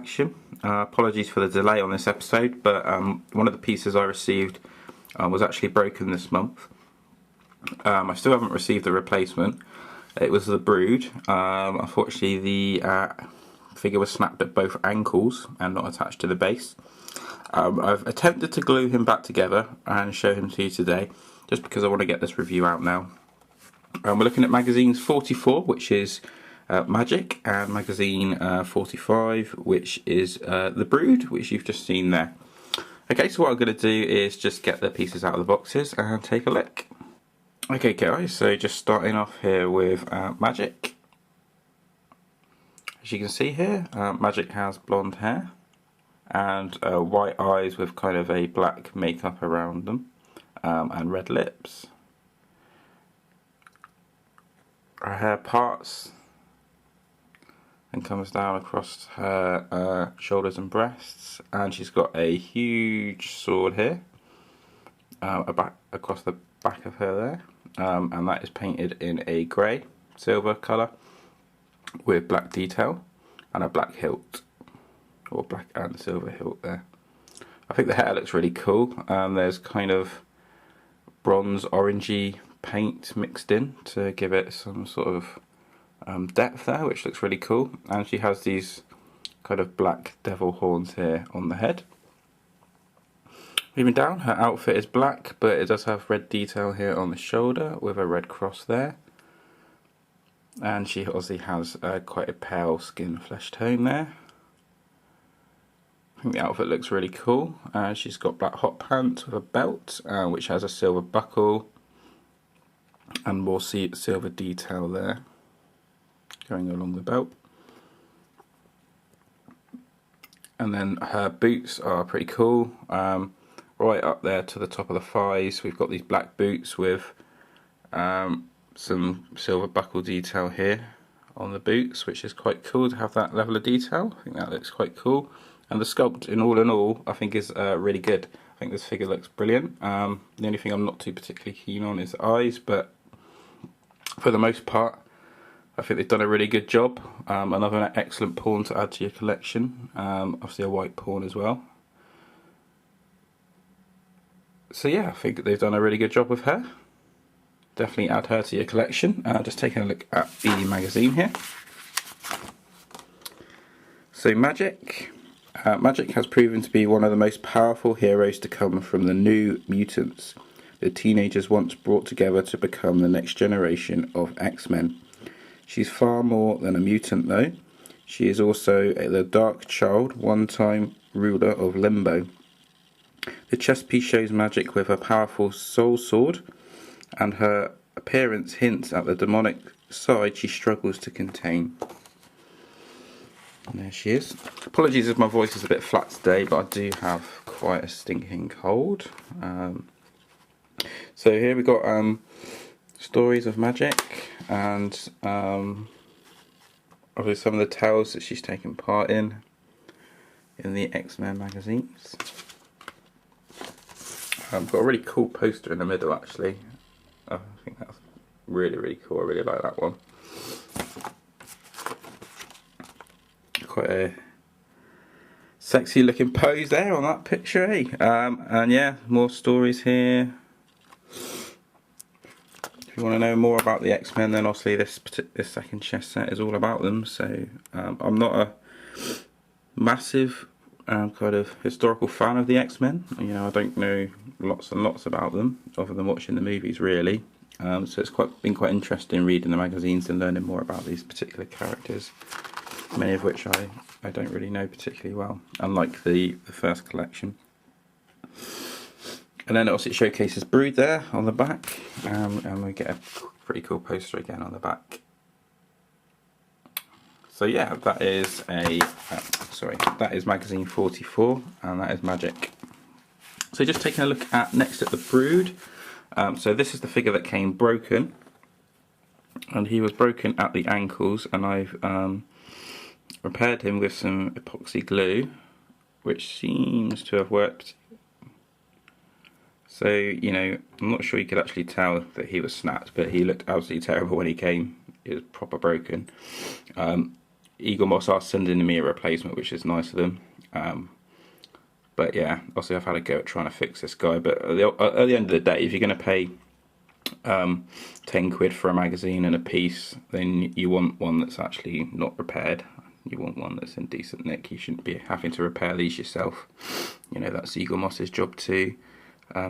collection. Apologies for the delay on this episode, but one of the pieces I received was actually broken this month. I still haven't received the replacement. It was the Brood. Unfortunately, the figure was snapped at both ankles and not attached to the base. I've attempted to glue him back together and show him to you today, just because I want to get this review out now. We're looking at magazines 44, which is Magik, and magazine 45, which is the Brood, which you've just seen there. Okay, so what I'm going to do is just get the pieces out of the boxes and take a look. Okay guys, so just starting off here with Magik. As you can see here, Magik has blonde hair and white eyes with kind of a black makeup around them, and red lips. Her hair parts and comes down across her shoulders and breasts, and she's got a huge sword here across the back of her there, and that is painted in a grey silver colour with black detail and a black hilt, or black and silver hilt there. I think the hair looks really cool. There's kind of bronze orangey paint mixed in to give it some sort of depth there, which looks really cool. And she has these kind of black devil horns here on the head. Moving down, her outfit is black, but it does have red detail here on the shoulder with a red cross there. And she obviously has quite a pale skin flesh tone there. I think the outfit looks really cool. She's got black hot pants with a belt, which has a silver buckle and more silver detail there going along the belt. And then her boots are pretty cool. Right up there to the top of the thighs, we've got these black boots with some silver buckle detail here on the boots, which is quite cool to have that level of detail. I think that looks quite cool. And the sculpt in all, I think is really good. I think this figure looks brilliant. The only thing I'm not too particularly keen on is the eyes, but for the most part, I think they've done a really good job. Another excellent pawn to add to your collection. Obviously a white pawn as well. So yeah, I think they've done a really good job with her. Definitely add her to your collection. Just taking a look at the magazine here. So Magik. Magik has proven to be one of the most powerful heroes to come from the new mutants, the teenagers once brought together to become the next generation of X-Men. She's far more than a mutant though. She is also the Dark Child, one-time ruler of Limbo. The chest piece shows Magik with a powerful soul sword, and her appearance hints at the demonic side she struggles to contain. And there she is. Apologies if my voice is a bit flat today, but I do have quite a stinking cold. So here we got stories of Magik, and obviously some of the tales that she's taken part in the X-Men magazines. I've got a really cool poster in the middle actually. I think that's really cool. I really like that one. Quite a sexy looking pose there on that picture, eh? And yeah, more stories here. If you want to know more about the X-Men, then obviously this second chess set is all about them. So I'm not a massive kind of historical fan of the X-Men. You know, I don't know lots and lots about them other than watching the movies really. So it's been quite interesting reading the magazines and learning more about these particular characters, many of which I don't really know particularly well, unlike the first collection. And then also it showcases Brood there on the back, and we get a pretty cool poster again on the back. So yeah, that is that is magazine 44, and that is Magik. So just taking a look at next at the Brood. So this is the figure that came broken, and he was broken at the ankles, and I've repaired him with some epoxy glue, which seems to have worked. So, you know, I'm not sure you could actually tell that he was snapped, but he looked absolutely terrible when he came. It was proper broken. Eagle Moss are sending me a replacement, which is nice of them. But yeah, obviously I've had a go at trying to fix this guy. But at the end of the day, if you're going to pay 10 quid for a magazine and a piece, then you want one that's actually not repaired. You want one that's in decent nick. You shouldn't be having to repair these yourself. You know, that's Eagle Moss's job to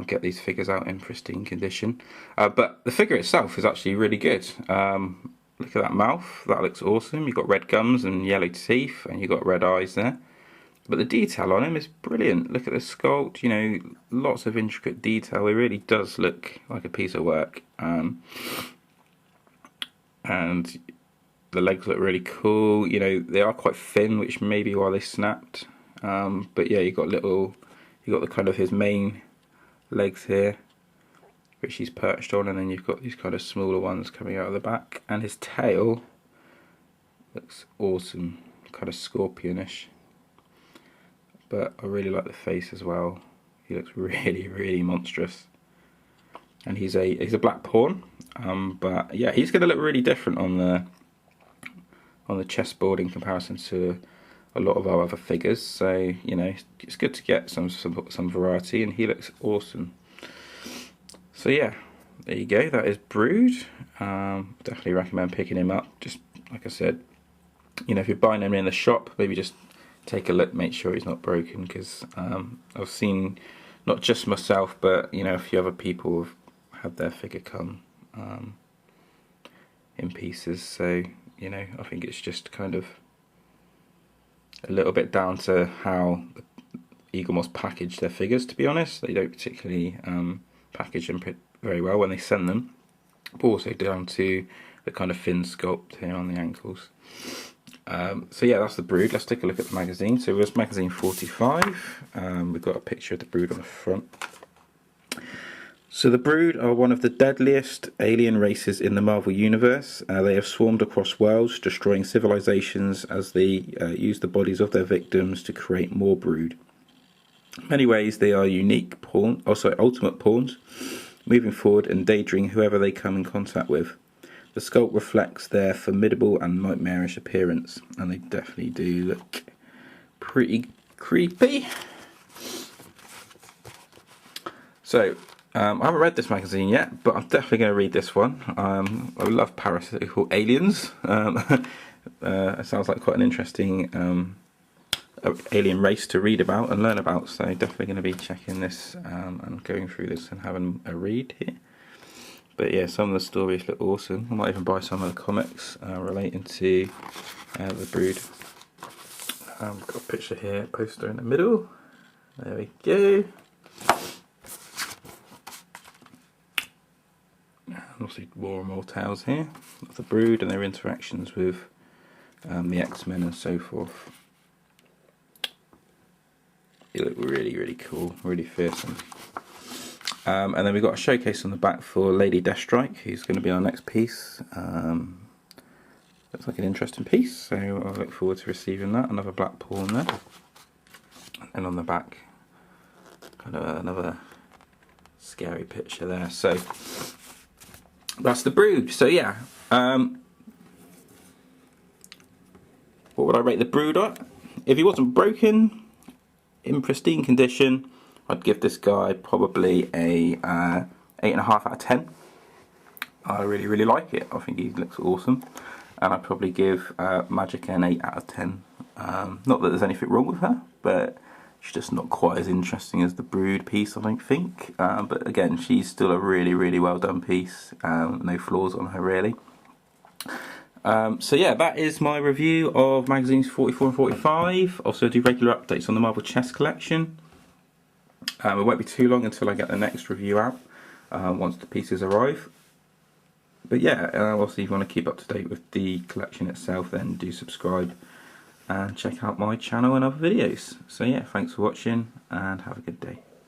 get these figures out in pristine condition. But the figure itself is actually really good. Look at that mouth, that looks awesome. You've got red gums and yellow teeth, and you've got red eyes there. But the detail on him is brilliant. Look at the sculpt, you know, lots of intricate detail. It really does look like a piece of work. And the legs look really cool. You know, they are quite thin, which may be why they snapped. But yeah, you got the kind of his main legs here, which he's perched on, and then you've got these kind of smaller ones coming out of the back. And his tail looks awesome, kind of scorpionish. But I really like the face as well. He looks really, really monstrous. And he's a black pawn. But yeah, he's going to look really different on the chessboard in comparison to a lot of our other figures. So you know, it's good to get some variety, and he looks awesome. So yeah, there you go. That is Brood. Definitely recommend picking him up. Just like I said, you know, if you're buying him in the shop, maybe just take a look, make sure he's not broken, because I've seen not just myself, but you know, a few other people have had their figure come in pieces. So you know, I think it's just kind of a little bit down to how Eagle Moss package their figures. To be honest, they don't particularly package them very well when they send them, but also down to the kind of fin sculpt here on the ankles. So yeah, that's the Brood. Let's take a look at the magazine. So it was magazine 45. We've got a picture of the Brood on the front. So the Brood are one of the deadliest alien races in the Marvel Universe. They have swarmed across worlds, destroying civilizations as they use the bodies of their victims to create more Brood. In many ways, they are unique ultimate pawns, moving forward and endangering whoever they come in contact with. The sculpt reflects their formidable and nightmarish appearance, and they definitely do look pretty creepy. So, I haven't read this magazine yet, but I'm definitely going to read this one. I love parasitical aliens. It sounds like quite an interesting alien race to read about and learn about, so definitely going to be checking this and going through this and having a read here. But yeah, some of the stories look awesome. I might even buy some of the comics relating to the Brood. Got a picture here, poster in the middle. There we go. Obviously more and more tales here of the Brood and their interactions with the X-Men and so forth. They look really, really cool, really fearsome. And then we've got a showcase on the back for Lady Deathstrike, who's going to be our next piece. Looks like an interesting piece, so I look forward to receiving that. Another black pawn there. And on the back, kind of another scary picture there. So that's the Brood. So yeah, what would I rate the Brood at? If he wasn't broken, in pristine condition, I'd give this guy probably a 8.5 out of 10. I really, really like it. I think he looks awesome, and I'd probably give Magik an 8 out of 10. Not that there's anything wrong with her, but she's just not quite as interesting as the Brood piece, I don't think. But again, she's still a really, really well done piece. No flaws on her, really. So yeah, that is my review of magazines 44 and 45. Also do regular updates on the Marvel Chess collection. It won't be too long until I get the next review out, once the pieces arrive. But yeah, also if you want to keep up to date with the collection itself, then do subscribe and check out my channel and other videos. So yeah, thanks for watching and have a good day.